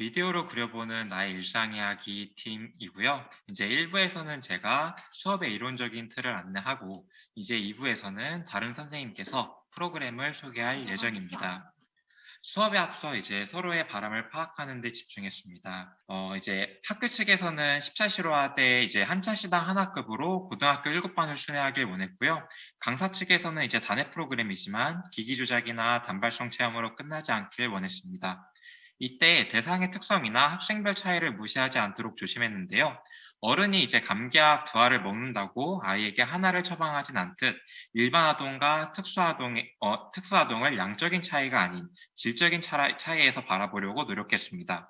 미디어로 그려보는 나의 일상 이야기 팀이고요. 이제 1부에서는 제가 수업의 이론적인 틀을 안내하고, 이제 2부에서는 다른 선생님께서 프로그램을 소개할 예정입니다. 수업에 앞서 이제 서로의 바람을 파악하는 데 집중했습니다. 이제 학교 측에서는 14실화대 이제 한차 시당 하나급으로 고등학교 7반을 순회하길 원했고요. 강사 측에서는 이제 단회 프로그램이지만 기기 조작이나 단발성 체험으로 끝나지 않길 원했습니다. 이때 대상의 특성이나 학생별 차이를 무시하지 않도록 조심했는데요. 어른이 이제 감기약 두 알을 먹는다고 아이에게 하나를 처방하진 않듯 일반 아동과 특수아동을 양적인 차이가 아닌 질적인 차이에서 바라보려고 노력했습니다.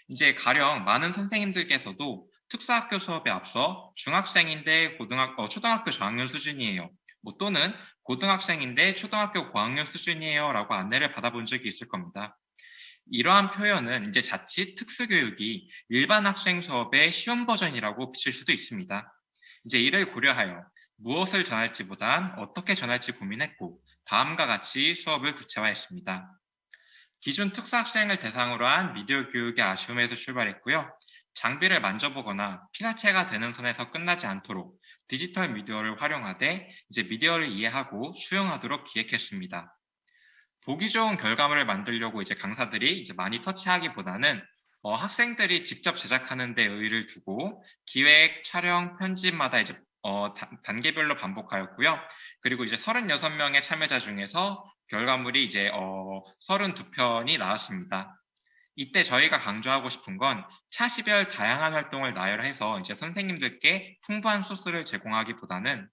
이제 가령 많은 선생님들께서도 특수학교 수업에 앞서 중학생인데 초등학교 저학년 수준이에요. 또는 고등학생인데 초등학교 고학년 수준이에요 라고 안내를 받아본 적이 있을 겁니다. 이러한 표현은 이제 자칫 특수교육이 일반 학생 수업의 쉬운 버전이라고 비칠 수도 있습니다. 이제 이를 고려하여 무엇을 전할지보단 어떻게 전할지 고민했고 다음과 같이 수업을 구체화했습니다. 기존 특수학생을 대상으로 한 미디어 교육의 아쉬움에서 출발했고요. 장비를 만져보거나 피나체가 되는 선에서 끝나지 않도록 디지털 미디어를 활용하되 이제 미디어를 이해하고 수용하도록 기획했습니다. 보기 좋은 결과물을 만들려고 이제 강사들이 이제 많이 터치하기보다는 학생들이 직접 제작하는 데 의의를 두고 기획, 촬영, 편집마다 이제 단계별로 반복하였고요. 그리고 이제 36명의 참여자 중에서 결과물이 이제 32편이 나왔습니다. 이때 저희가 강조하고 싶은 건 차시별 다양한 활동을 나열해서 이제 선생님들께 풍부한 소스를 제공하기보다는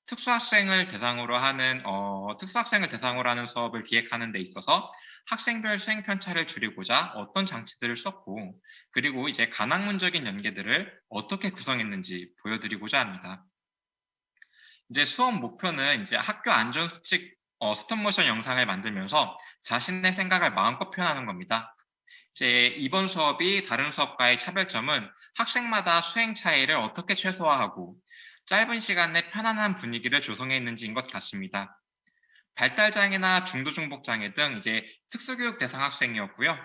특수학생을 대상으로 하는 수업을 기획하는 데 있어서 학생별 수행 편차를 줄이고자 어떤 장치들을 썼고, 그리고 이제 가학문적인 연계들을 어떻게 구성했는지 보여드리고자 합니다. 이제 수업 목표는 이제 학교 안전 수칙 스톱모션 영상을 만들면서 자신의 생각을 마음껏 표현하는 겁니다. 이제 이번 수업이 다른 수업과의 차별점은 학생마다 수행 차이를 어떻게 최소화하고 짧은 시간에 편안한 분위기를 조성했는지인 것 같습니다. 발달장애나 중도중복장애 등 이제 특수교육 대상 학생이었고요.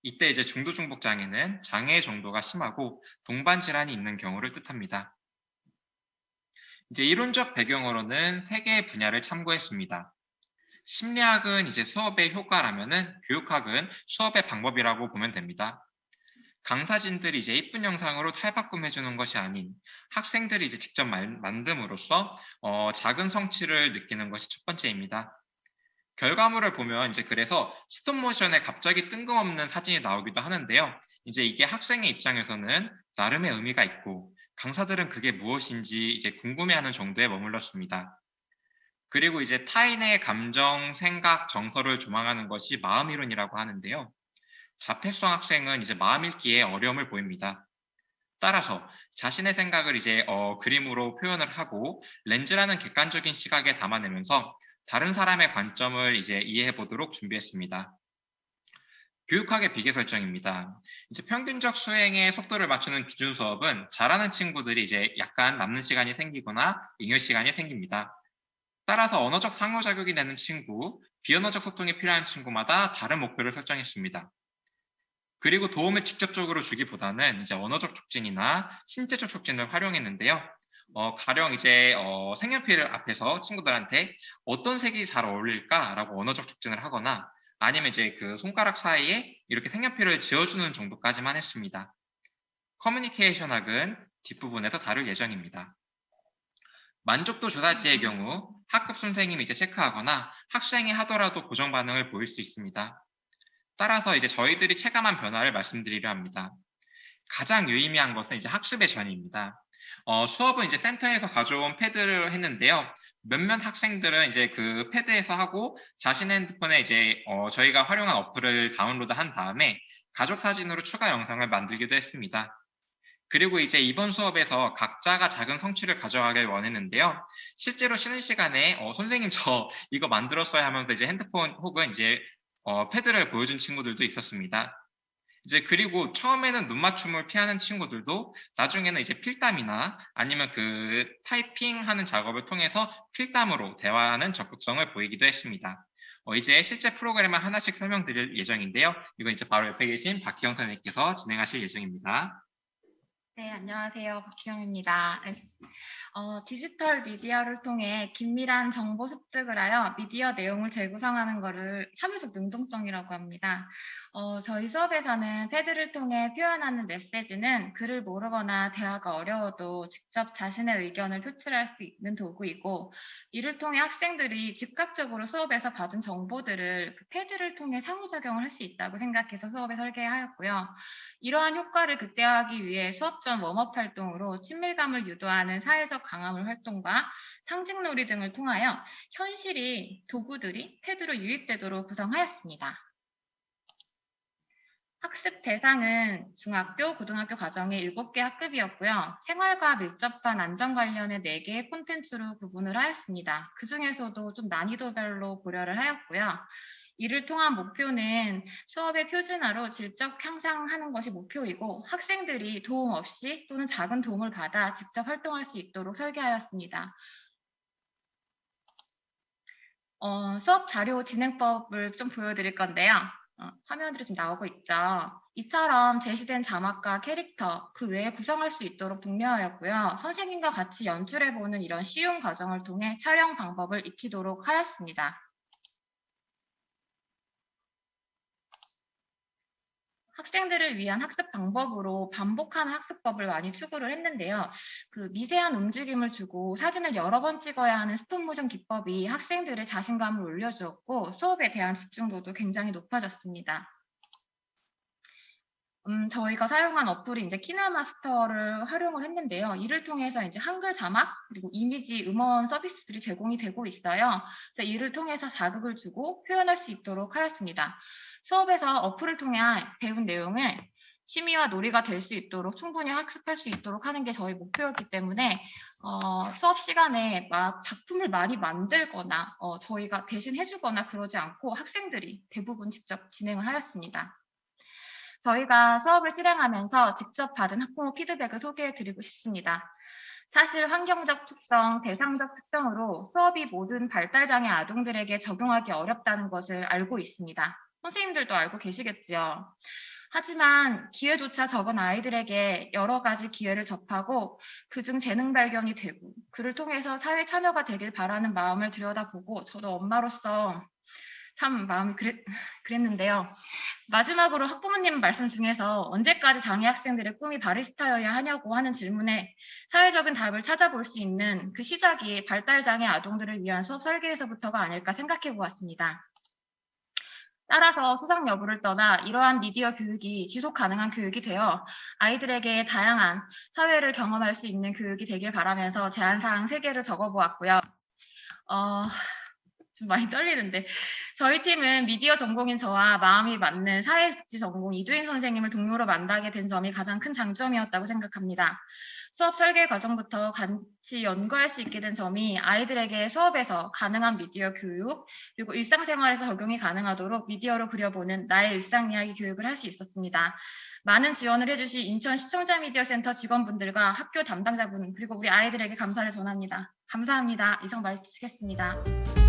이때 이제 중도중복장애는 장애의 정도가 심하고 동반 질환이 있는 경우를 뜻합니다. 이제 이론적 배경으로는 세 개의 분야를 참고했습니다. 심리학은 이제 수업의 효과라면은 교육학은 수업의 방법이라고 보면 됩니다. 강사진들이 이제 이쁜 영상으로 탈바꿈해주는 것이 아닌 학생들이 이제 직접 만듦으로써 작은 성취를 느끼는 것이 첫 번째입니다. 결과물을 보면 이제 그래서 스톱모션에 갑자기 뜬금없는 사진이 나오기도 하는데요. 이제 이게 학생의 입장에서는 나름의 의미가 있고 강사들은 그게 무엇인지 이제 궁금해하는 정도에 머물렀습니다. 그리고 이제 타인의 감정, 생각, 정서를 조망하는 것이 마음이론이라고 하는데요. 자폐성 학생은 이제 마음 읽기에 어려움을 보입니다. 따라서 자신의 생각을 이제 그림으로 표현을 하고 렌즈라는 객관적인 시각에 담아내면서 다른 사람의 관점을 이제 이해해 보도록 준비했습니다. 교육학의 비계 설정입니다. 이제 평균적 수행의 속도를 맞추는 기준 수업은 잘하는 친구들이 이제 약간 남는 시간이 생기거나 잉여 시간이 생깁니다. 따라서 언어적 상호작용이 되는 친구, 비언어적 소통이 필요한 친구마다 다른 목표를 설정했습니다. 그리고 도움을 직접적으로 주기보다는 이제 언어적 촉진이나 신체적 촉진을 활용했는데요. 가령 이제 색연필 앞에서 친구들한테 어떤 색이 잘 어울릴까라고 언어적 촉진을 하거나 아니면 이제 그 손가락 사이에 이렇게 색연필을 지어주는 정도까지만 했습니다. 커뮤니케이션학은 뒷부분에서 다룰 예정입니다. 만족도 조사지의 경우 학급 선생님이 이제 체크하거나 학생이 하더라도 고정 반응을 보일 수 있습니다. 따라서 이제 저희들이 체감한 변화를 말씀드리려 합니다. 가장 유의미한 것은 이제 학습의 전입니다. 수업은 이제 센터에서 가져온 패드를 했는데요. 몇몇 학생들은 이제 그 패드에서 하고 자신의 핸드폰에 이제 저희가 활용한 어플을 다운로드한 다음에 가족 사진으로 추가 영상을 만들기도 했습니다. 그리고 이제 이번 수업에서 각자가 작은 성취를 가져가길 원했는데요. 실제로 쉬는 시간에 선생님 저 이거 만들었어요 하면서 이제 핸드폰 혹은 이제 패드를 보여준 친구들도 있었습니다. 이제 그리고 처음에는 눈 맞춤을 피하는 친구들도 나중에는 이제 필담이나 아니면 그 타이핑하는 작업을 통해서 필담으로 대화하는 적극성을 보이기도 했습니다. 이제 실제 프로그램을 하나씩 설명드릴 예정인데요. 이건 이제 바로 옆에 계신 박희영 선생님께서 진행하실 예정입니다. 네, 안녕하세요. 박희영입니다. 디지털 미디어를 통해 긴밀한 정보 습득을 하여 미디어 내용을 재구성하는 것을 참여적 능동성이라고 합니다. 저희 수업에서는 패드를 통해 표현하는 메시지는 글을 모르거나 대화가 어려워도 직접 자신의 의견을 표출할 수 있는 도구이고, 이를 통해 학생들이 즉각적으로 수업에서 받은 정보들을 그 패드를 통해 상호작용을 할 수 있다고 생각해서 수업에 설계하였고요. 이러한 효과를 극대화하기 위해 수업 전 웜업 활동으로 친밀감을 유도하는 사회적 강화물 활동과 상징놀이 등을 통하여 현실이 도구들이 패드로 유입되도록 구성하였습니다. 학습 대상은 중학교, 고등학교 과정의 7개 학급이었고요. 생활과 밀접한 안전 관련의 4개의 콘텐츠로 구분을 하였습니다. 그 중에서도 좀 난이도별로 고려를 하였고요. 이를 통한 목표는 수업의 표준화로 질적 향상하는 것이 목표이고, 학생들이 도움 없이 또는 작은 도움을 받아 직접 활동할 수 있도록 설계하였습니다. 수업 자료 진행법을 좀 보여드릴 건데요. 화면들이 좀 나오고 있죠. 이처럼 제시된 자막과 캐릭터, 그 외에 구성할 수 있도록 독려하였고요. 선생님과 같이 연출해보는 이런 쉬운 과정을 통해 촬영 방법을 익히도록 하였습니다. 학생들을 위한 학습 방법으로 반복하는 학습법을 많이 추구를 했는데요. 그 미세한 움직임을 주고 사진을 여러 번 찍어야 하는 스톱모션 기법이 학생들의 자신감을 올려주었고, 수업에 대한 집중도도 굉장히 높아졌습니다. 저희가 사용한 어플이 이제 키네마스터를 활용을 했는데요. 이를 통해서 이제 한글 자막 그리고 이미지 음원 서비스들이 제공이 되고 있어요. 그래서 이를 통해서 자극을 주고 표현할 수 있도록 하였습니다. 수업에서 어플을 통해 배운 내용을 취미와 놀이가 될 수 있도록 충분히 학습할 수 있도록 하는 게 저희 목표였기 때문에 수업 시간에 막 작품을 많이 만들거나 저희가 대신 해주거나 그러지 않고 학생들이 대부분 직접 진행을 하였습니다. 저희가 수업을 실행하면서 직접 받은 학부모 피드백을 소개해드리고 싶습니다. 사실 환경적 특성, 대상적 특성으로 수업이 모든 발달장애 아동들에게 적용하기 어렵다는 것을 알고 있습니다. 선생님들도 알고 계시겠지요. 하지만 기회조차 적은 아이들에게 여러 가지 기회를 접하고 그중 재능 발견이 되고 그를 통해서 사회 참여가 되길 바라는 마음을 들여다보고 저도 엄마로서 참 마음이 그랬는데요. 마지막으로 학부모님 말씀 중에서 언제까지 장애 학생들의 꿈이 바리스타여야 하냐고 하는 질문에 사회적인 답을 찾아볼 수 있는 그 시작이 발달장애 아동들을 위한 수업 설계에서부터가 아닐까 생각해 보았습니다. 따라서 수상 여부를 떠나 이러한 미디어 교육이 지속 가능한 교육이 되어 아이들에게 다양한 사회를 경험할 수 있는 교육이 되길 바라면서 제안사항 3개를 적어보았고요. 좀 많이 떨리는데 저희 팀은 미디어 전공인 저와 마음이 맞는 사회복지 전공 이두인 선생님을 동료로 만나게 된 점이 가장 큰 장점이었다고 생각합니다. 수업 설계 과정부터 같이 연구할 수 있게 된 점이 아이들에게 수업에서 가능한 미디어 교육 그리고 일상생활에서 적용이 가능하도록 미디어로 그려보는 나의 일상 이야기 교육을 할 수 있었습니다. 많은 지원을 해주신 인천 시청자 미디어 센터 직원분들과 학교 담당자분 그리고 우리 아이들에게 감사를 전합니다. 감사합니다. 이상 마치겠습니다.